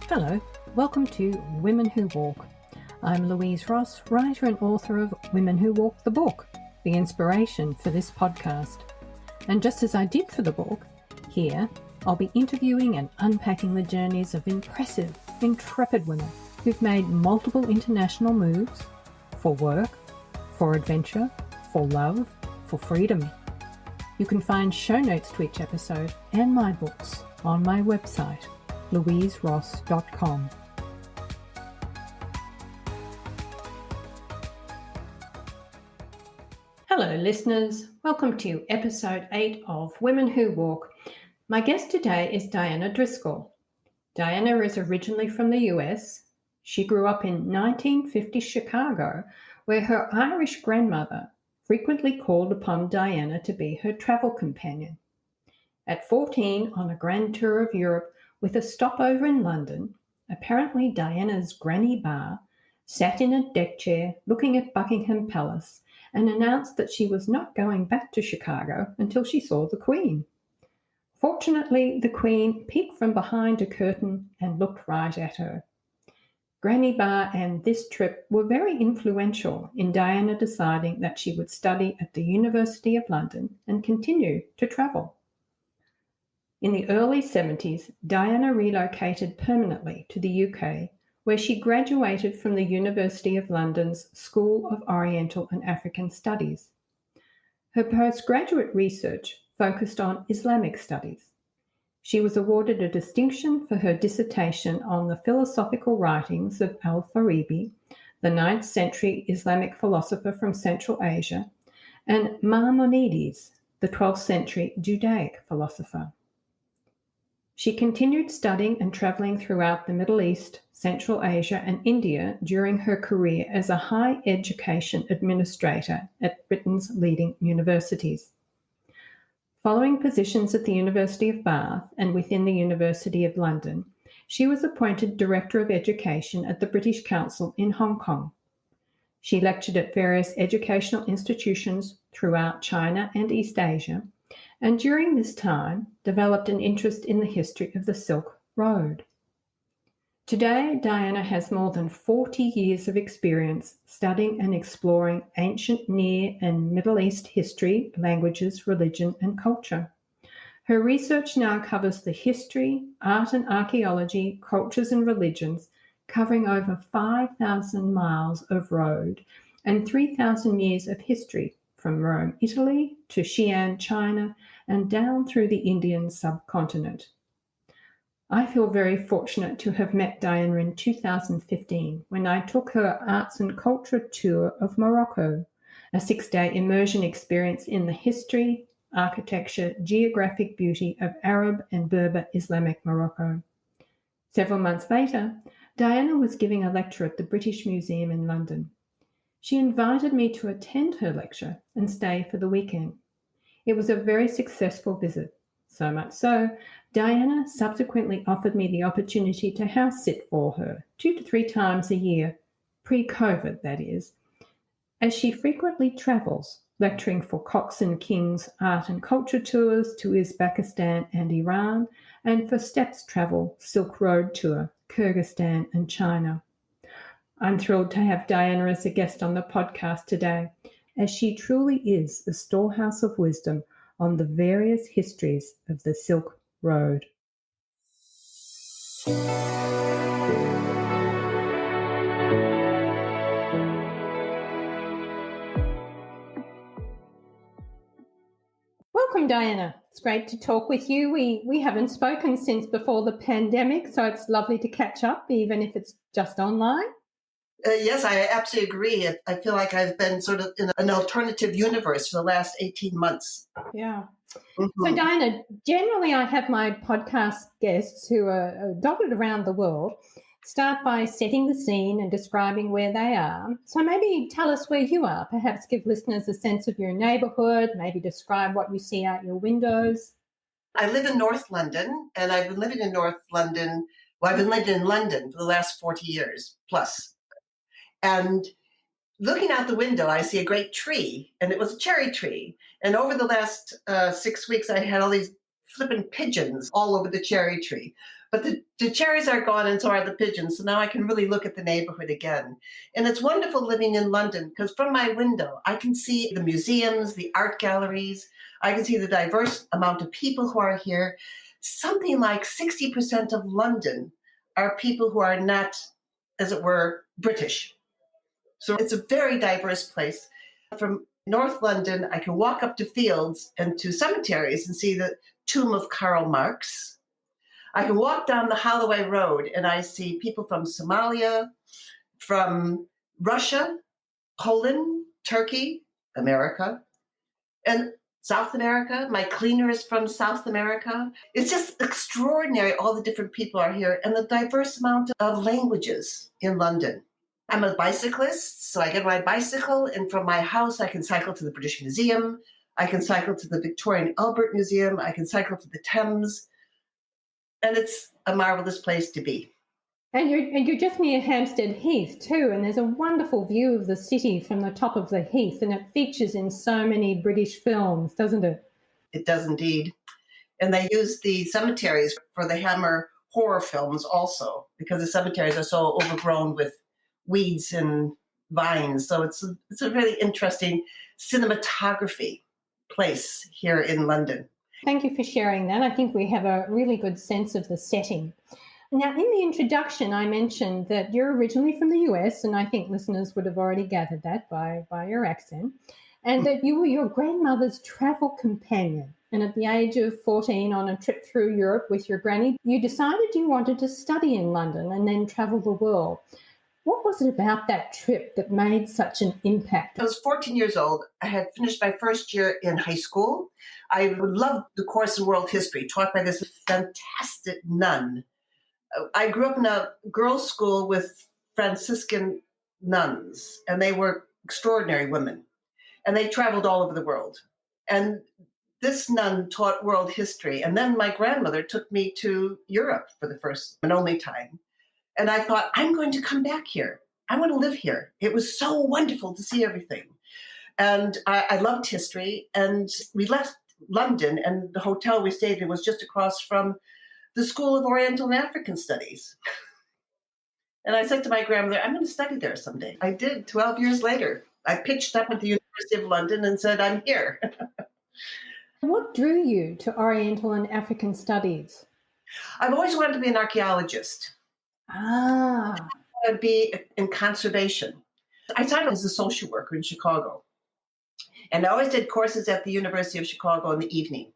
Hello, welcome to Women Who Walk. I'm Louise Ross, writer and author of Women Who Walk the book, the inspiration for this podcast. And just as I did for the book, here I'll be interviewing and unpacking the journeys of impressive, intrepid women who've made multiple international moves for work, for adventure, for love, for freedom. You can find show notes to each episode and my books on my website, louiseross.com. Hello listeners, welcome to episode 8 of Women Who Walk. My guest today is Diana Driscoll. Diana is originally from the US. She grew up in 1950 Chicago, where her Irish grandmother frequently called upon Diana to be her travel companion. At 14, on a grand tour of Europe with a stopover in London, apparently Diana's granny Bar sat in a deck chair looking at Buckingham Palace and announced that she was not going back to Chicago until she saw the Queen. Fortunately, the Queen peeked from behind a curtain and looked right at her. Granny Bar and this trip were very influential in Diana deciding that she would study at the University of London and continue to travel. In the early 70s, Diana relocated permanently to the UK, where she graduated from the University of London's School of Oriental and African Studies. Her postgraduate research focused on Islamic studies. She was awarded a distinction for her dissertation on the philosophical writings of al-Farabi, the 9th century Islamic philosopher from Central Asia, and Maimonides, the 12th century Judaic philosopher. She continued studying and traveling throughout the Middle East, Central Asia, and India during her career as a higher education administrator at Britain's leading universities. Following positions at the University of Bath and within the University of London, she was appointed Director of Education at the British Council in Hong Kong. She lectured at various educational institutions throughout China and East Asia, and during this time developed an interest in the history of the Silk Road. Today, Diana has more than 40 years of experience studying and exploring ancient Near and Middle East history, languages, religion, and culture. Her research now covers the history, art and archaeology, cultures and religions, covering over 5,000 miles of road and 3,000 years of history, from Rome, Italy, to Xi'an, China, and down through the Indian subcontinent. I feel very fortunate to have met Diana in 2015 when I took her arts and culture tour of Morocco, a 6-day immersion experience in the history, architecture, geographic beauty of Arab and Berber Islamic Morocco. Several months later, Diana was giving a lecture at the British Museum in London. She invited me to attend her lecture and stay for the weekend. It was a very successful visit. So much so, Diana subsequently offered me the opportunity to house sit for her 2 to 3 times a year, pre-COVID that is, as she frequently travels, lecturing for Cox and King's art and culture tours to Uzbekistan and Iran, and for Steps Travel Silk Road Tour, Kyrgyzstan and China. I'm thrilled to have Diana as a guest on the podcast today, as she truly is a storehouse of wisdom on the various histories of the Silk Road. Welcome, Diana. It's great to talk with you. We haven't spoken since before the pandemic, so it's lovely to catch up, even if it's just online. Yes, I absolutely agree. I feel like I've been sort of in an alternative universe for the last 18 months. Yeah. Mm-hmm. So, Diana, generally I have my podcast guests who are dotted around the world start by setting the scene and describing where they are. So maybe tell us where you are. Perhaps give listeners a sense of your neighbourhood, maybe describe what you see out your windows. I live in North London, and I've been living in North London. Well, I've been living in London for the last 40 years plus. And looking out the window, I see a great tree, and it was a cherry tree. And over the last 6 weeks, I had all these flippin' pigeons all over the cherry tree. But the cherries are gone and so are the pigeons. So now I can really look at the neighborhood again. And it's wonderful living in London because from my window, I can see the museums, the art galleries. I can see the diverse amount of people who are here. Something like 60% of London are people who are not, as it were, British. So it's a very diverse place. From North London, I can walk up to fields and to cemeteries and see the tomb of Karl Marx. I can walk down the Holloway Road and I see people from Somalia, from Russia, Poland, Turkey, America, and South America. My cleaner is from South America. It's just extraordinary. All the different people are here and the diverse amount of languages in London. I'm a bicyclist, so I get my bicycle, and from my house, I can cycle to the British Museum. I can cycle to the Victoria and Albert Museum. I can cycle to the Thames. And it's a marvelous place to be. And you're just near Hampstead Heath too, and there's a wonderful view of the city from the top of the heath, and it features in so many British films, doesn't it? It does indeed. And they use the cemeteries for the Hammer horror films also, because the cemeteries are so overgrown with weeds and vines. So it's a really interesting cinematography place here in London. Thank you for sharing that. I think we have a really good sense of the setting. Now, in the introduction, I mentioned that you're originally from the US, and I think listeners would have already gathered that by your accent, and that you were your grandmother's travel companion. And at the age of 14, on a trip through Europe with your granny, you decided you wanted to study in London and then travel the world. What was it about that trip that made such an impact? I was 14 years old. I had finished my first year in high school. I loved the course in world history taught by this fantastic nun. I grew up in a girls' school with Franciscan nuns, and they were extraordinary women. And they traveled all over the world. And this nun taught world history. And then my grandmother took me to Europe for the first and only time. And I thought, I'm going to come back here. I want to live here. It was so wonderful to see everything. And I loved history. And we left London, and the hotel we stayed in was just across from the School of Oriental and African Studies. And I said to my grandmother, I'm going to study there someday. I did 12 years later. I pitched up at the University of London and said, I'm here. What drew you to Oriental and African Studies? I've always wanted to be an archaeologist. Ah. I wanted to be in conservation. I started as a social worker in Chicago. And I always did courses at the University of Chicago in the evening.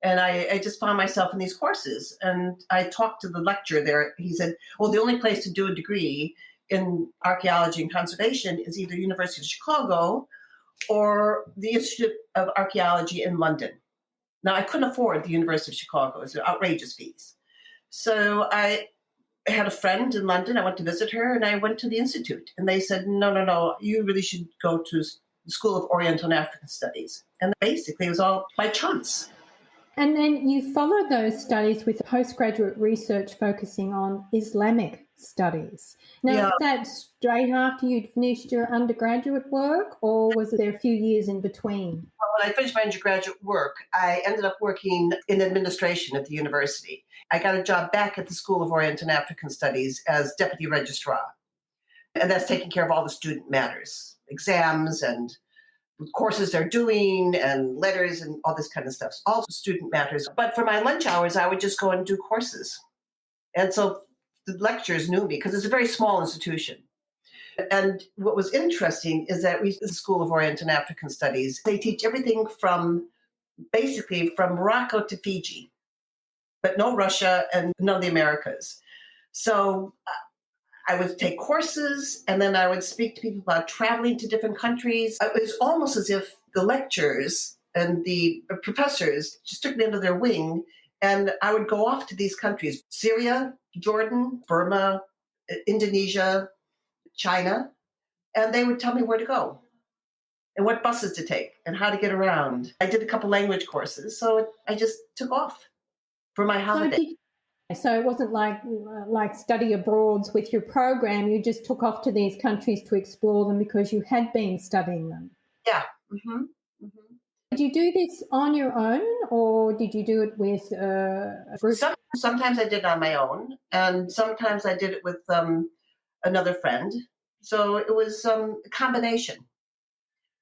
And I just found myself in these courses. And I talked to the lecturer there. He said, well, the only place to do a degree in archaeology and conservation is either University of Chicago or the Institute of Archaeology in London. Now, I couldn't afford the University of Chicago. It was outrageous fees. So I had a friend in London. I went to visit her, and I went to the Institute. And they said, no, you really should go to the School of Oriental and African Studies. And basically, it was all by chance. And then you followed those studies with postgraduate research focusing on Islamic studies. Now, was that straight after you'd finished your undergraduate work, or was there a few years in between? When I finished my undergraduate work, I ended up working in administration at the university. I got a job back at the School of Oriental and African Studies as deputy registrar. And that's taking care of all the student matters, exams and courses they're doing and letters and all this kind of stuff. All student matters. But for my lunch hours, I would just go and do courses. And so the lecturers knew me because it's a very small institution. And what was interesting is that the School of Oriental and African Studies, they teach everything from basically from Morocco to Fiji, but no Russia and none of the Americas. So I would take courses, and then I would speak to people about traveling to different countries. It was almost as if the lecturers and the professors just took me under their wing, and I would go off to these countries: Syria, Jordan, Burma, Indonesia, China, and they would tell me where to go and what buses to take and how to get around. I did a couple language courses, so I just took off for my holiday. So it wasn't like study abroads with your program. You just took off to these countries to explore them because you had been studying them. Yeah. Mm-hmm. Mm-hmm. Did you do this on your own or did you do it with a group? Sometimes I did it on my own, and sometimes I did it with another friend. So it was a combination.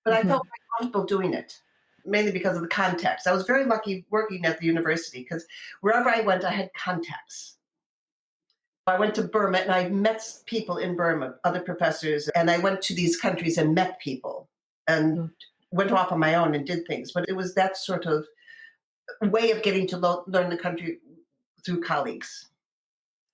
But I felt Mhm. very comfortable doing it, mainly because of the context. I was very lucky working at the university because wherever I went, I had contacts. I went to Burma and I met people in Burma, other professors, and I went to these countries and met people and Mm. went off on my own and did things. But it was that sort of way of getting to learn the country through colleagues.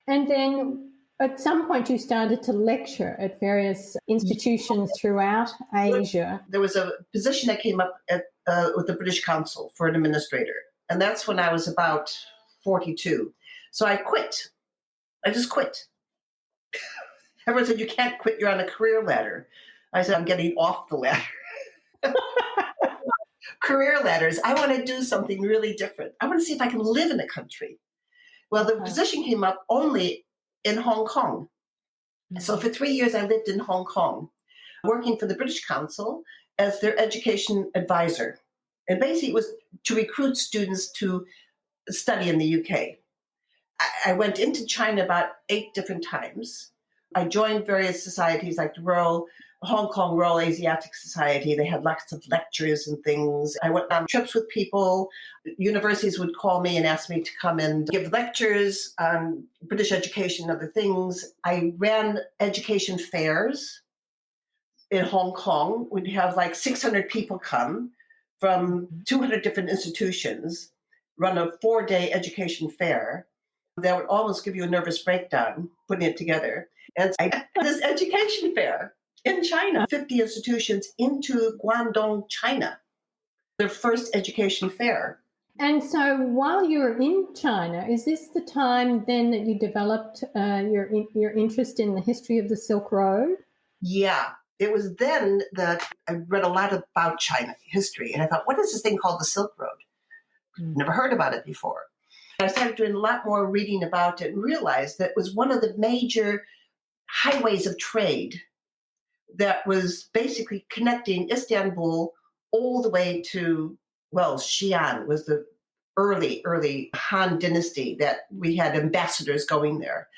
And then at some point you started to lecture at various institutions throughout Asia. There was a position that came up with the British Council for an administrator, and that's when I was about 42. So I quit. I just quit. Everyone said, "You can't quit, you're on a career ladder." I said, "I'm getting off the ladder." Career ladders. I want to do something really different. I want to see if I can live in a country. Well, the Uh-huh. position came up only in Hong Kong. So Mm. for 3 years, I lived in Hong Kong, working for the British Council as their education advisor. And basically, it was to recruit students to study in the UK. I went into China about 8 different times. I joined various societies like the Hong Kong Royal Asiatic Society. They had lots of lectures and things. I went on trips with people. Universities would call me and ask me to come and give lectures on British education and other things. I ran education fairs in Hong Kong. We'd have like 600 people come from 200 different institutions, run a 4-day education fair that would almost give you a nervous breakdown putting it together. And I had this education fair in China, 50 institutions into Guangdong, China, their first education fair. And so while you were in China, is this the time then that you developed your interest in the history of the Silk Road? Yeah, it was then that I read a lot about China history, and I thought, what is this thing called the Silk Road? Mm. Never heard about it before. I started doing a lot more reading about it and realized that it was one of the major highways of trade that was basically connecting Istanbul all the way to, well, Xi'an was the early Han dynasty that we had ambassadors going there.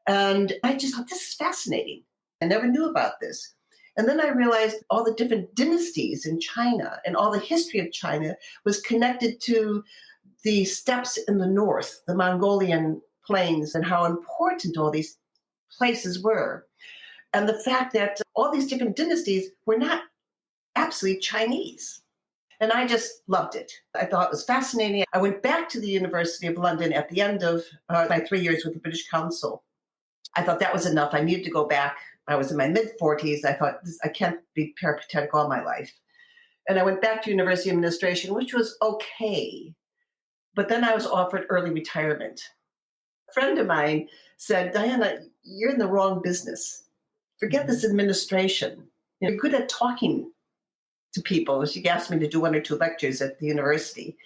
And I just thought, this is fascinating. I never knew about this. And then I realized all the different dynasties in China and all the history of China was connected to the steppes in the north, the Mongolian plains, and how important all these places were. And the fact that all these different dynasties were not absolutely Chinese. And I just loved it. I thought it was fascinating. I went back to the University of London at the end of my 3 years with the British Council. I thought that was enough. I needed to go back. I was in my mid 40s. I thought, I can't be peripatetic all my life. And I went back to university administration, which was okay. But then I was offered early retirement. A friend of mine said, Diana, you're in the wrong business. Forget this administration. You're good at talking to people. She asked me to do 1 or 2 lectures at the university.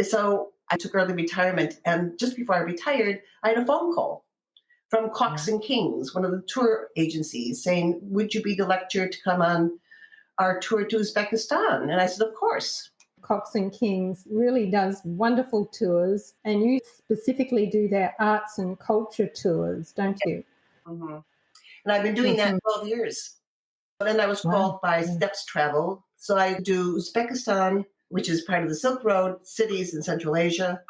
So I took early retirement. And just before I retired, I had a phone call from Cox Yeah. and Kings, one of the tour agencies, saying, would you be the lecturer to come on our tour to Uzbekistan? And I said, of course. Cox and Kings really does wonderful tours, and you specifically do their arts and culture tours, don't you? Mm-hmm. And I've been doing that Mm-hmm. 12 years. Then I was Wow. called by Yeah. Steps Travel. So I do Uzbekistan, which is part of the Silk Road, cities in Central Asia.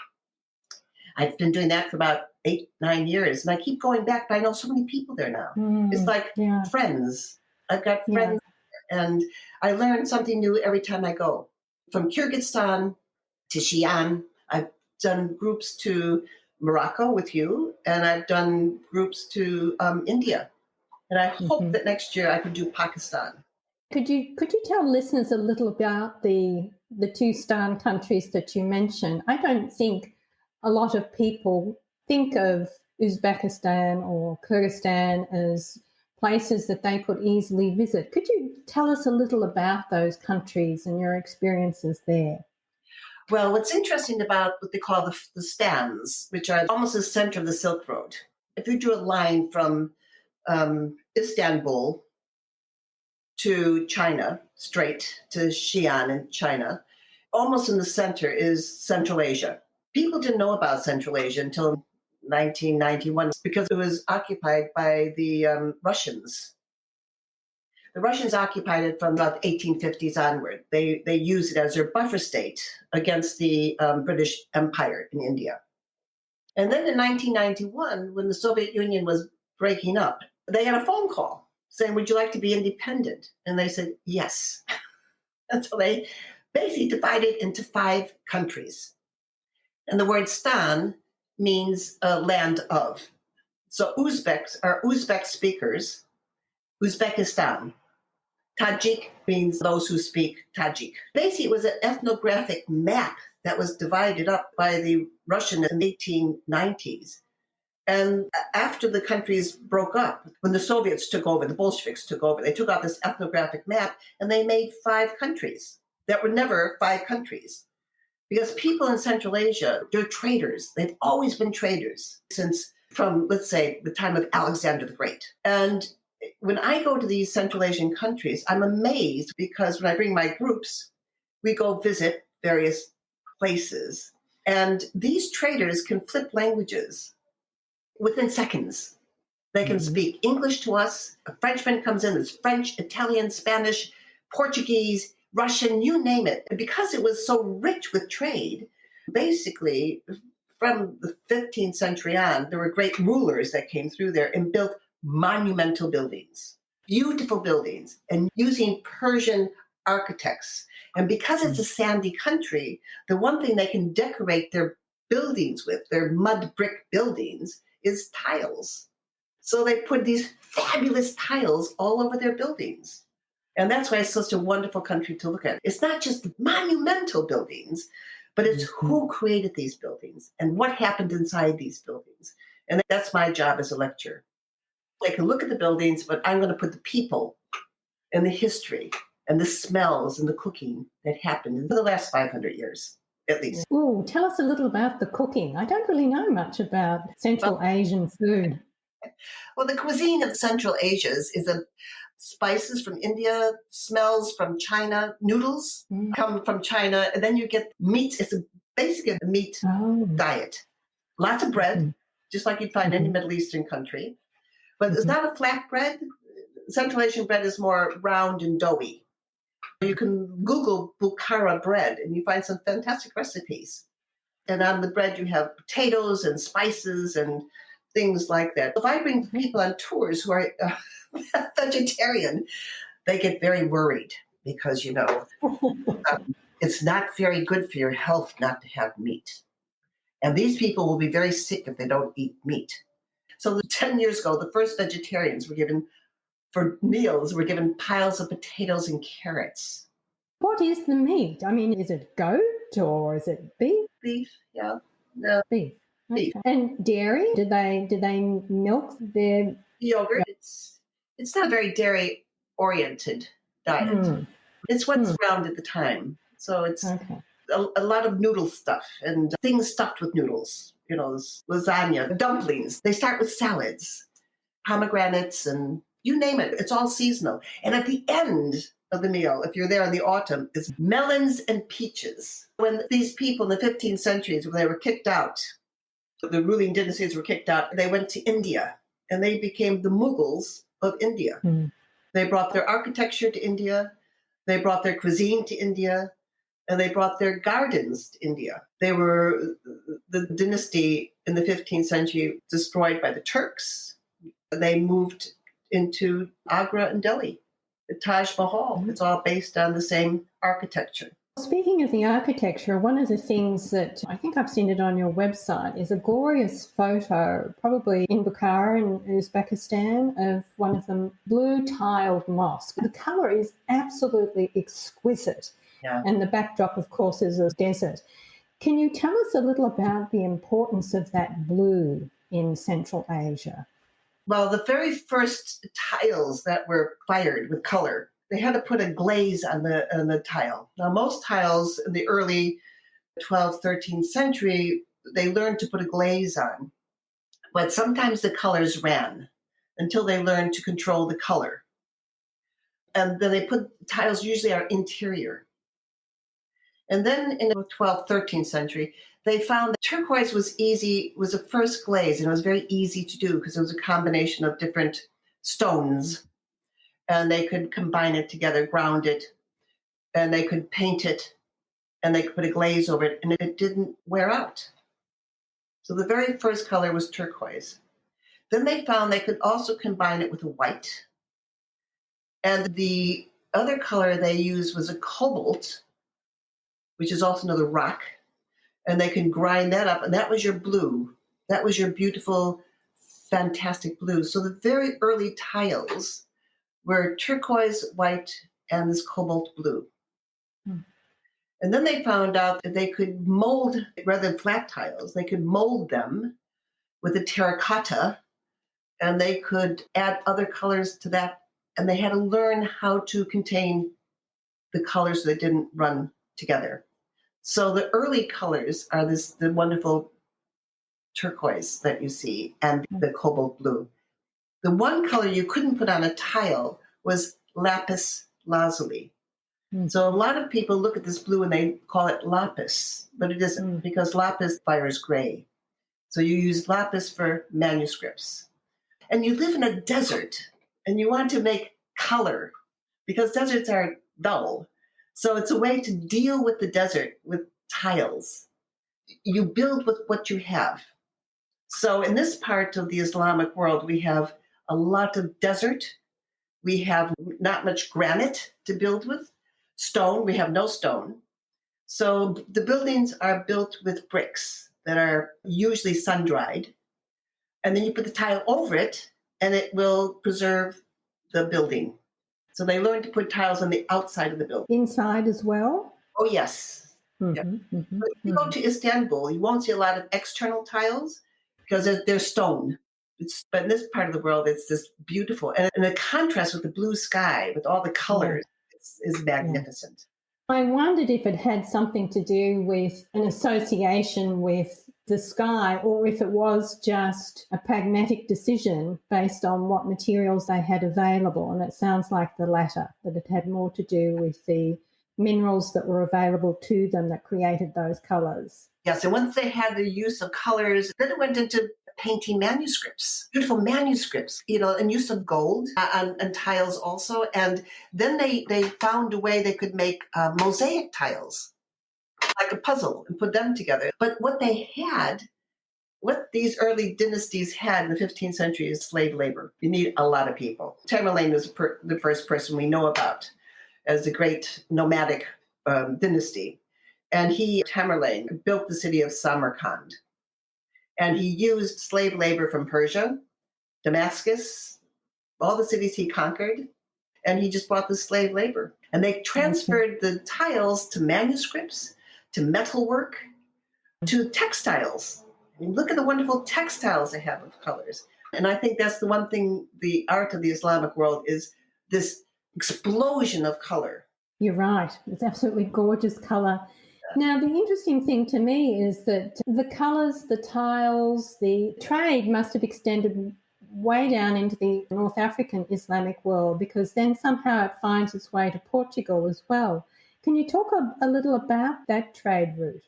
I've been doing that for about 8, 9 years. And I keep going back, but I know so many people there now. It's Mm. like Yeah. friends. I've got Yeah. friends, and I learn something new every time I go. From Kyrgyzstan to Xi'an, I've done groups to Morocco with you, and I've done groups to India. And I hope Mm-hmm. that next year I could do Pakistan. Could you tell listeners a little about the two stan countries that you mentioned? I don't think a lot of people think of Uzbekistan or Kyrgyzstan as places that they could easily visit. Could you tell us a little about those countries and your experiences there? Well, what's interesting about what they call the stands, which are almost the center of the Silk Road, if you drew a line from Istanbul to China, straight to Xi'an in China, Almost in the center is Central Asia. People didn't know about Central Asia until 1991 because it was occupied by the Russians. The Russians occupied it from about the 1850s onward. They used it as their buffer state against the British Empire in India. And then in 1991, when the Soviet Union was breaking up, they had a phone call saying, "Would you like to be independent?" And they said, "Yes." And so they basically divided into 5 countries. And the word stan means land of. So Uzbeks are Uzbek speakers, Uzbekistan. Tajik means those who speak Tajik. Basically, it was an ethnographic map that was divided up by the Russians in the 1890s. And after the countries broke up, when the Soviets took over, the Bolsheviks took over, they took out this ethnographic map and they made 5 countries that were never 5 countries. Because people in Central Asia, they're traders. They've always been traders since from, let's say, the time of Alexander the Great. And when I go to these Central Asian countries, I'm amazed because when I bring my groups, we go visit various places. And these traders can flip languages within seconds. They can speak English to us. A Frenchman comes in, there's French, Italian, Spanish, Portuguese, Russian, you name it. And because it was so rich with trade, basically, from the 15th century on, there were great rulers that came through there and built monumental buildings, beautiful buildings, and using Persian architects. And because it's a sandy country, the one thing they can decorate their buildings with, their mud brick buildings, is tiles. So they put these fabulous tiles all over their buildings. And that's why it's such a wonderful country to look at. It's not just monumental buildings, but it's who created these buildings and what happened inside these buildings. And that's my job as a lecturer. I can look at the buildings, but I'm going to put the people and the history and the smells and the cooking that happened in the last 500 years, at least. Oh, tell us a little about the cooking. I don't really know much about Central Asian food. Well, the cuisine of Central Asia is spices from India, smells from China, noodles come from China, and then you get meats. It's basically a meat diet. Lots of bread, just like you'd find any Middle Eastern country. But it's not a flat bread. Central Asian bread is more round and doughy. You can Google Bukhara bread, and you find some fantastic recipes. And on the bread, you have potatoes and spices and things like that. If I bring people on tours who are vegetarian, they get very worried because, it's not very good for your health not to have meat. And these people will be very sick if they don't eat meat. So 10 years ago, the first vegetarians were given, for meals, were given piles of potatoes and carrots. What is the meat? I mean, is it goat or is it beef? Beef, yeah. No, Beef. beef. Okay. And dairy? Did they milk their Yogurt? It's not a very dairy-oriented diet. It's what's around at the time. So it's a lot of noodle stuff and things stuffed with noodles. Lasagna, dumplings. They start with salads, pomegranates, and you name it. It's all seasonal. And at the end of the meal, if you're there in the autumn, it's melons and peaches. When these people in the 15th centuries, when they were kicked out, the ruling dynasties were kicked out, they went to India, and they became the Mughals of India. They brought their architecture to India, they brought their cuisine to India, and they brought their gardens to India. They were the dynasty in the 15th century destroyed by the Turks. They moved into Agra and Delhi. The Taj Mahal, it's all based on the same architecture. Speaking of the architecture, one of the things that I think I've seen it on your website is a glorious photo, probably in Bukhara in Uzbekistan, of one of them blue tiled mosque. The colour is absolutely exquisite. Yeah. And the backdrop, of course, is a desert. Can you tell us a little about the importance of that blue in Central Asia? Well, the very first tiles that were fired with color, they had to put a glaze on the tile. Now, most tiles in the early 12th, 13th century, they learned to put a glaze on. But sometimes the colors ran until they learned to control the color. And then they put tiles usually are interior. And then in the 12th, 13th century, they found that turquoise was a first glaze, and it was very easy to do because it was a combination of different stones, and they could combine it together, ground it, and they could paint it, and they could put a glaze over it, and it didn't wear out. So the very first color was turquoise. Then they found they could also combine it with a white, and the other color they used was a cobalt, which is also another rock, and they can grind that up, and that was your blue. That was your beautiful, fantastic blue. So the very early tiles were turquoise, white, and this cobalt blue. Hmm. And then they found out that they could mold, rather than flat tiles, they could mold them with a terracotta, and they could add other colors to that. And they had to learn how to contain the colors so they didn't run together. So the early colors are the wonderful turquoise that you see and the cobalt blue. The one color you couldn't put on a tile was lapis lazuli. So a lot of people look at this blue and they call it lapis, but it isn't because lapis fires gray. So you use lapis for manuscripts. And you live in a desert and you want to make color because deserts are dull. So it's a way to deal with the desert with tiles. You build with what you have. So in this part of the Islamic world, we have a lot of desert. We have not much granite to build with. Stone, we have no stone. So the buildings are built with bricks that are usually sun-dried. And then you put the tile over it, and it will preserve the building. So they learn to put tiles on the outside of the building. Inside as well? Oh, yes. Yeah. But if you go to Istanbul, you won't see a lot of external tiles because they're stone. But in this part of the world, it's this beautiful. And the contrast with the blue sky, with all the colors, is magnificent. I wondered if it had something to do with an association with the sky or if it was just a pragmatic decision based on what materials they had available. And it sounds like the latter, that it had more to do with the minerals that were available to them that created those colours. Yes, and once they had the use of colours, then it went into painting manuscripts, beautiful manuscripts, and use of gold and tiles also. And then they found a way they could make mosaic tiles, like a puzzle, and put them together. But what these early dynasties had in the 15th century is slave labor. You need a lot of people. Tamerlane is the first person we know about as a great nomadic dynasty. And Tamerlane, built the city of Samarkand. And he used slave labor from Persia, Damascus, all the cities he conquered, and he just brought the slave labor. And they transferred the tiles to manuscripts, to metalwork, to textiles. I mean, look at the wonderful textiles they have of colors. And I think that's the one thing, the art of the Islamic world is this explosion of color. You're right. It's absolutely gorgeous color. Now, the interesting thing to me is that the colours, the tiles, the trade must have extended way down into the North African Islamic world because then somehow it finds its way to Portugal as well. Can you talk a little about that trade route?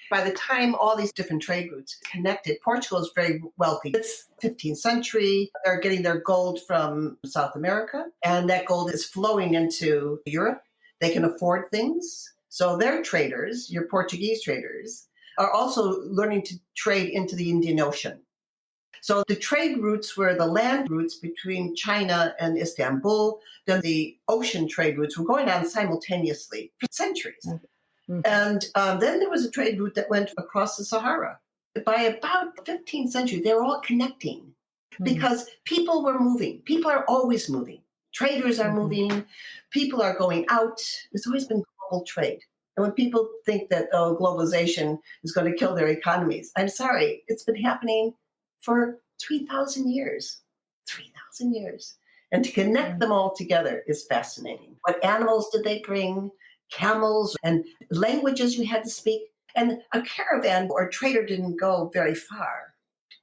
By the time all these different trade routes connected, Portugal is very wealthy. It's 15th century. They're getting their gold from South America, and that gold is flowing into Europe. They can afford things. So their traders, your Portuguese traders, are also learning to trade into the Indian Ocean. So the trade routes were the land routes between China and Istanbul. Then the ocean trade routes were going on simultaneously for centuries. Mm-hmm. And then there was a trade route that went across the Sahara. By about the 15th century, they were all connecting because people were moving. People are always moving. Traders are moving. People are going out. There's always been global trade. And when people think that, globalization is going to kill their economies, I'm sorry, it's been happening for 3,000 years. 3,000 years. And to connect them all together is fascinating. What animals did they bring? Camels and languages you had to speak. And a caravan or trader didn't go very far.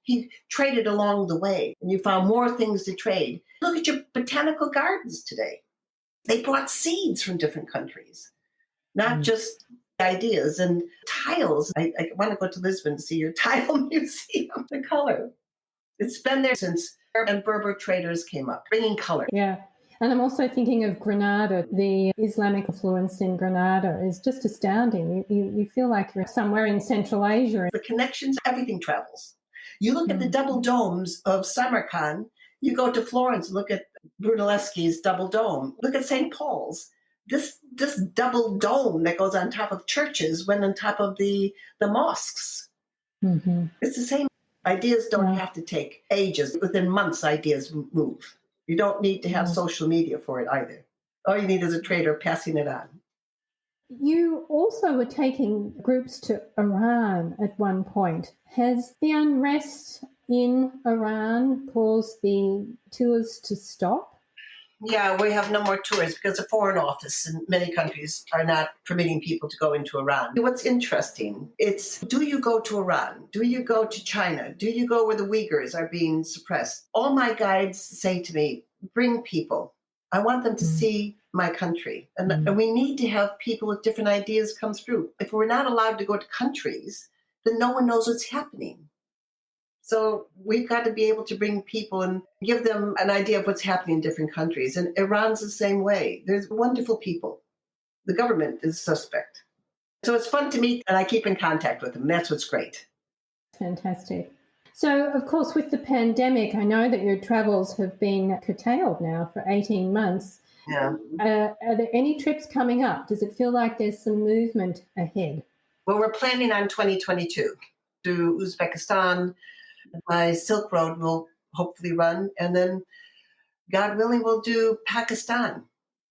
He traded along the way, and you found more things to trade. Look at your botanical gardens today. They brought seeds from different countries, not just ideas and tiles. I want to go to Lisbon to see your tile museum, the color. It's been there since Arab and Berber traders came up, bringing color. Yeah. And I'm also thinking of Granada. The Islamic influence in Granada is just astounding. You feel like you're somewhere in Central Asia. The connections, everything travels. You look at the double domes of Samarkand, you go to Florence, look at Brunelleschi's double dome, look at St. Paul's. This double dome that goes on top of churches went on top of the mosques. Mm-hmm. It's the same. Ideas don't have to take ages. Within months, ideas move. You don't need to have social media for it either. All you need is a trader passing it on. You also were taking groups to Iran at one point. Has the unrest in Iran caused the tours to stop? Yeah, we have no more tours because the Foreign Office in many countries are not permitting people to go into Iran. What's interesting, it's do you go to Iran? Do you go to China? Do you go where the Uyghurs are being suppressed? All my guides say to me, bring people. I want them to see my country. And we need to have people with different ideas come through. If we're not allowed to go to countries, then no one knows what's happening. So we've got to be able to bring people and give them an idea of what's happening in different countries. And Iran's the same way. There's wonderful people. The government is suspect. So it's fun to meet, and I keep in contact with them. That's what's great. Fantastic. So, of course, with the pandemic, I know that your travels have been curtailed now for 18 months. Yeah. Are there any trips coming up? Does it feel like there's some movement ahead? Well, we're planning on 2022 to Uzbekistan. My Silk Road will hopefully run. And then, God willing, we'll do Pakistan.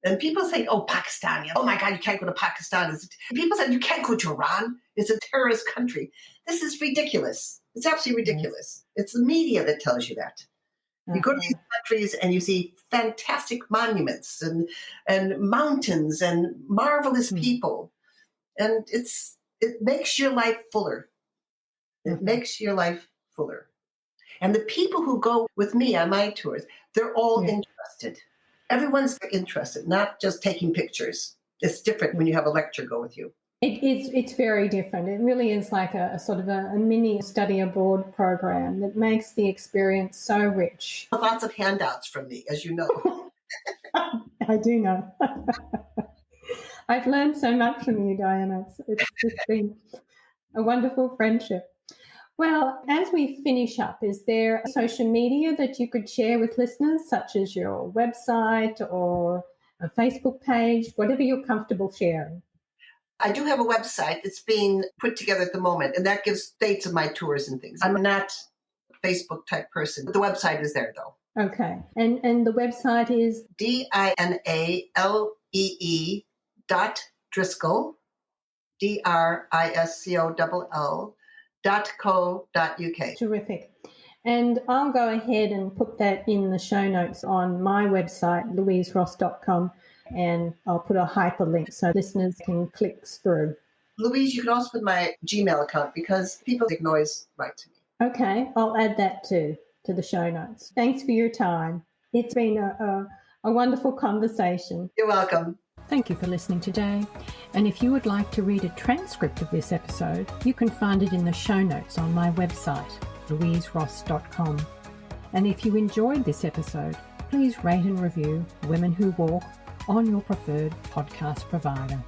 And people say, oh, Pakistan. Oh, my God, you can't go to Pakistan. People say, you can't go to Iran. It's a terrorist country. This is ridiculous. It's absolutely ridiculous. It's the media that tells you that. You go to these countries and you see fantastic monuments and mountains and marvelous people. And it makes your life fuller. It makes your life fuller. And the people who go with me on my tours, they're all interested. Everyone's interested, not just taking pictures. It's different when you have a lecturer go with you. It's very different. It really is like a sort of a mini study abroad program that makes the experience so rich. Lots of handouts from me, as you know. I do know. I've learned so much from you, Diana. It's just been a wonderful friendship. Well, as we finish up, is there social media that you could share with listeners, such as your website or a Facebook page, whatever you're comfortable sharing? I do have a website that's being put together at the moment, and that gives dates of my tours and things. I'm not a Facebook type person, but the website is there, though. Okay. And the website is? DINALEE.Driscoll, DRISCOLL.co.uk. Terrific. And I'll go ahead and put that in the show notes on my website, louiseross.com, and I'll put a hyperlink so listeners can click through. Louise, you can also put my Gmail account because people think noise right to me. Okay, I'll add that too to the show notes. Thanks for your time. It's been a wonderful conversation. You're welcome. Thank you for listening today. And if you would like to read a transcript of this episode, you can find it in the show notes on my website, louiseross.com. And if you enjoyed this episode, please rate and review Women Who Walk on your preferred podcast provider.